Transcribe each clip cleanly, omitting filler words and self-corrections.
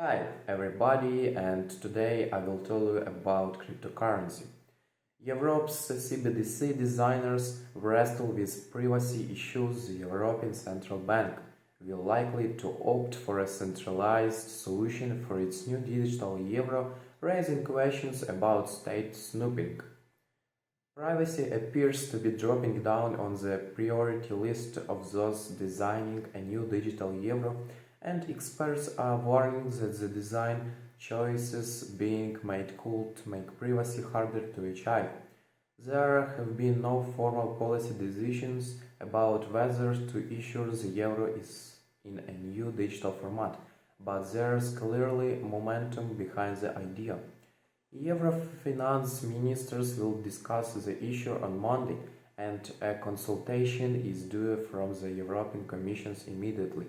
Hi everybody, and today I will tell you about cryptocurrency. Europe's CBDC designers wrestle with privacy issues. The European Central Bank will likely to opt for a centralized solution for its new digital euro, raising questions about state snooping. Privacy appears to be dropping down on the priority list of those designing a new digital euro, and experts are warning that the design choices being made could make privacy harder to achieve. There have been no formal policy decisions about whether to issue the euro is in a new digital format, but there's clearly momentum behind the idea. Euro finance ministers will discuss the issue on Monday, and a consultation is due from the European Commission immediately,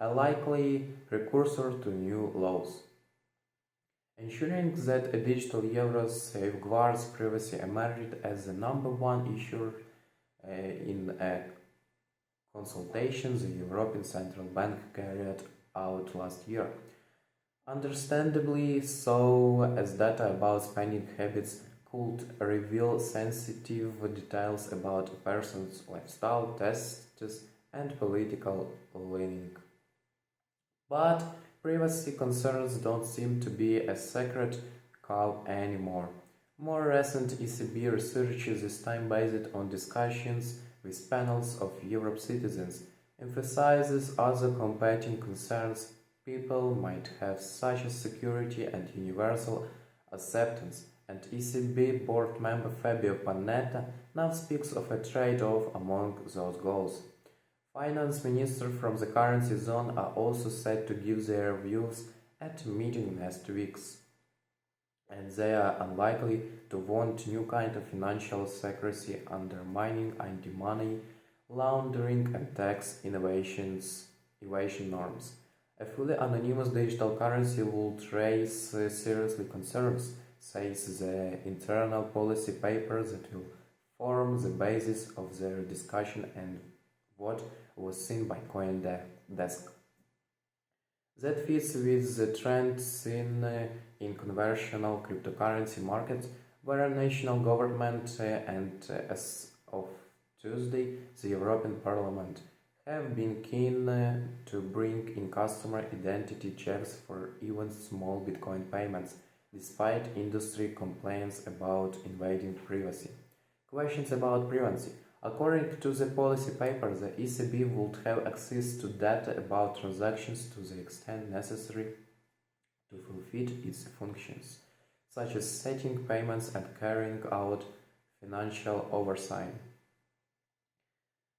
a likely precursor to new laws. Ensuring that a digital euro safeguards privacy emerged as the number one issue in a consultation the European Central Bank carried out last year. Understandably so, as data about spending habits could reveal sensitive details about a person's lifestyle, tastes, and political leaning. But privacy concerns don't seem to be a sacred cow anymore. More recent ECB research, this time based on discussions with panels of Europe citizens, emphasizes other competing concerns people might have, such as security and universal acceptance, and ECB board member Fabio Panetta now speaks of a trade-off among those goals. Finance ministers from the currency zone are also set to give their views at a meeting next week, and they are unlikely to want new kind of financial secrecy undermining anti-money laundering and tax evasion norms. A fully anonymous digital currency would raise seriously concerns, says the internal policy paper that will form the basis of their discussion and what was seen by CoinDesk. That fits with the trend seen in conventional cryptocurrency markets, where a national government and, as of Tuesday, the European Parliament have been keen to bring in customer identity checks for even small Bitcoin payments, despite industry complaints about invading privacy. Questions about privacy. According to the policy paper, the ECB would have access to data about transactions to the extent necessary to fulfill its functions, such as setting payments and carrying out financial oversight.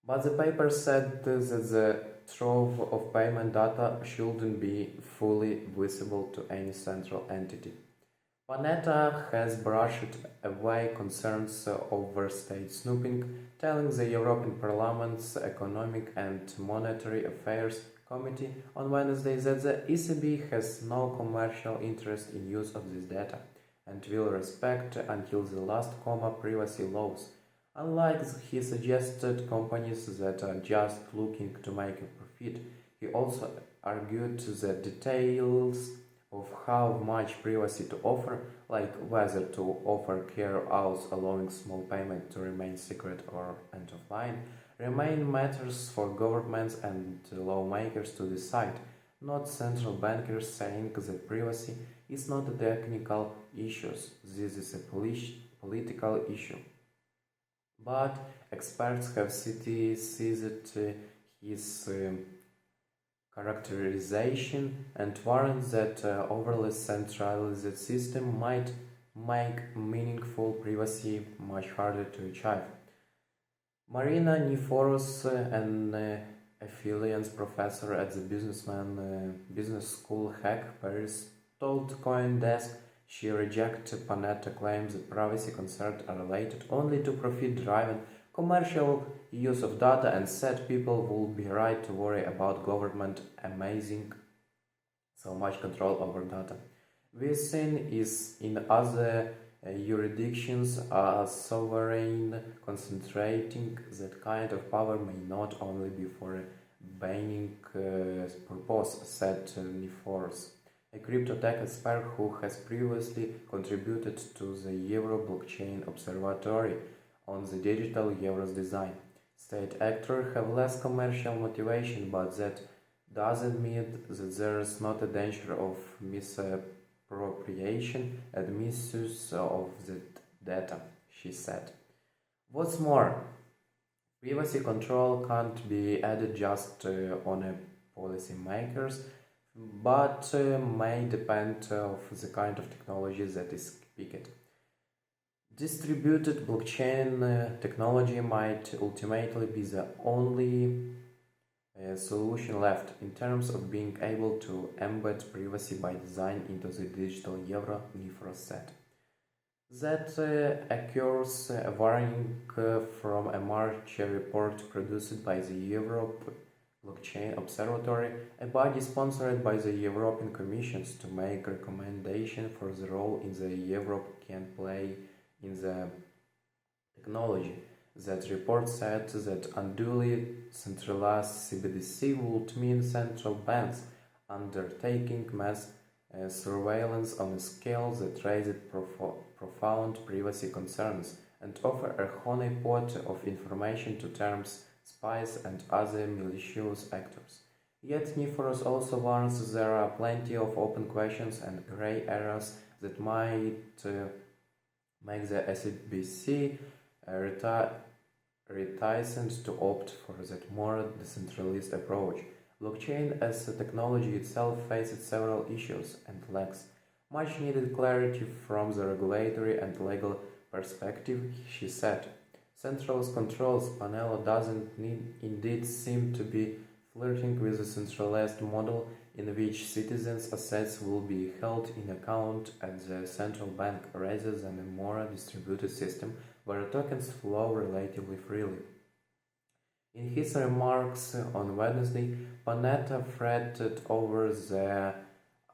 But the paper said that the trove of payment data shouldn't be fully visible to any central entity. Panetta has brushed away concerns over state snooping, telling the European Parliament's Economic and Monetary Affairs Committee on Wednesday that the ECB has no commercial interest in use of this data and will respect until the last comma privacy laws. Unlike he suggested companies that are just looking to make a profit, he also argued the details of how much privacy to offer, like whether to offer care outs allowing small payment to remain secret or and offline, remain matters for governments and lawmakers to decide, not central bankers saying that privacy is not a technical issue, this is a political issue. But experts have seized his characterization and warns that overly centralized system might make meaningful privacy much harder to achieve. Marina Niforos, an affiliate professor at the business school Hack Paris, told CoinDesk she rejects Panetta claims that privacy concerns are related only to profit-driven commercial use of data and said people will be right to worry about government amassing so much control over data. We've seen is in other jurisdictions a sovereign concentrating that kind of power may not only be for a banning purpose, said Niforos. a crypto tech expert who has previously contributed to the Euro Blockchain Observatory on the digital euros design. State actors have less commercial motivation, but that doesn't mean that there is not a danger of misappropriation and misuse of the data, she said. What's more, privacy control can't be added just on a policymakers, but may depend of the kind of technology that is picked. Distributed blockchain technology might ultimately be the only solution left in terms of being able to embed privacy by design into the digital euro, Nifros said. That occurs varying from a March report produced by the Europe Blockchain Observatory, a body sponsored by the European Commission to make recommendations for the role in the Europe can play in the technology. That report said that unduly centralized CBDC would mean central banks undertaking mass surveillance on a scale that raised profound privacy concerns and offer a honeypot of information to terms spies and other malicious actors. Yet Niforos also warns there are plenty of open questions and grey areas that might make the SBC reticent to opt for that more decentralized approach. Blockchain as a technology itself faces several issues and lacks much needed clarity from the regulatory and legal perspective, she said. Central controls panel doesn't indeed seem to be flirting with a centralized model in which citizens' assets will be held in account at the central bank rather than a more distributed system where tokens flow relatively freely. In his remarks on Wednesday, Panetta fretted over the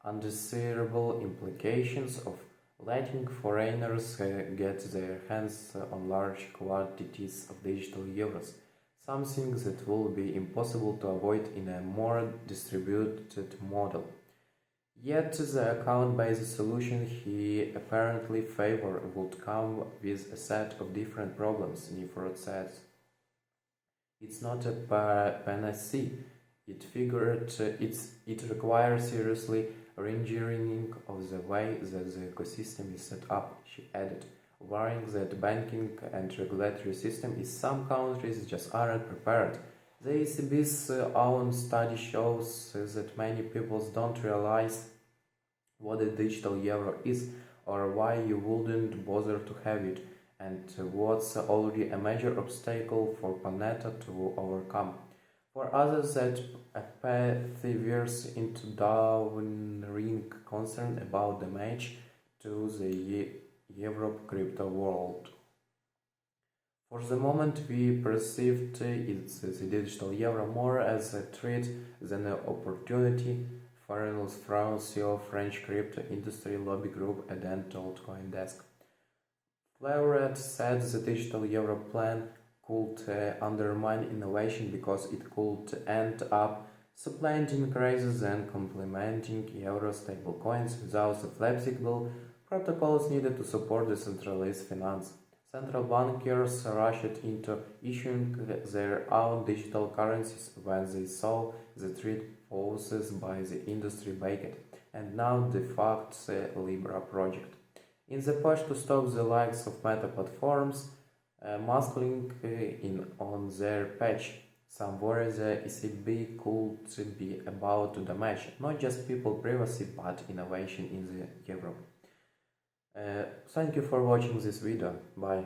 undesirable implications of letting foreigners get their hands on large quantities of digital euros, something that will be impossible to avoid in a more distributed model. Yet the account-based solution he apparently favored would come with a set of different problems, Nifrod says. It's not a panacea. It requires seriously re-engineering of the way that the ecosystem is set up, she added, worrying that banking and regulatory system in some countries just aren't prepared. The ECB's own study shows that many people don't realize what a digital euro is or why you wouldn't bother to have it, and what's already a major obstacle for Panetta to overcome. For others, that apathy veers into downring concern about damage to the Europe crypto world. For the moment, we perceived the digital euro more as a threat than an opportunity, Farrell's CEO French crypto industry lobby group then told CoinDesk. Fleuret said the digital euro plan could undermine innovation because it could end up supplanting rather than complementing euro stablecoins without the flexible protocols needed to support decentralized finance. Central bankers rushed into issuing their own digital currencies when they saw the threat posed by the industry-backed and now defunct Libra project. In the push to stop the likes of meta platforms muscling in on their patch, some worry the ECB could be about to damage not just people privacy but innovation in the Europe. Thank you for watching this video. Bye.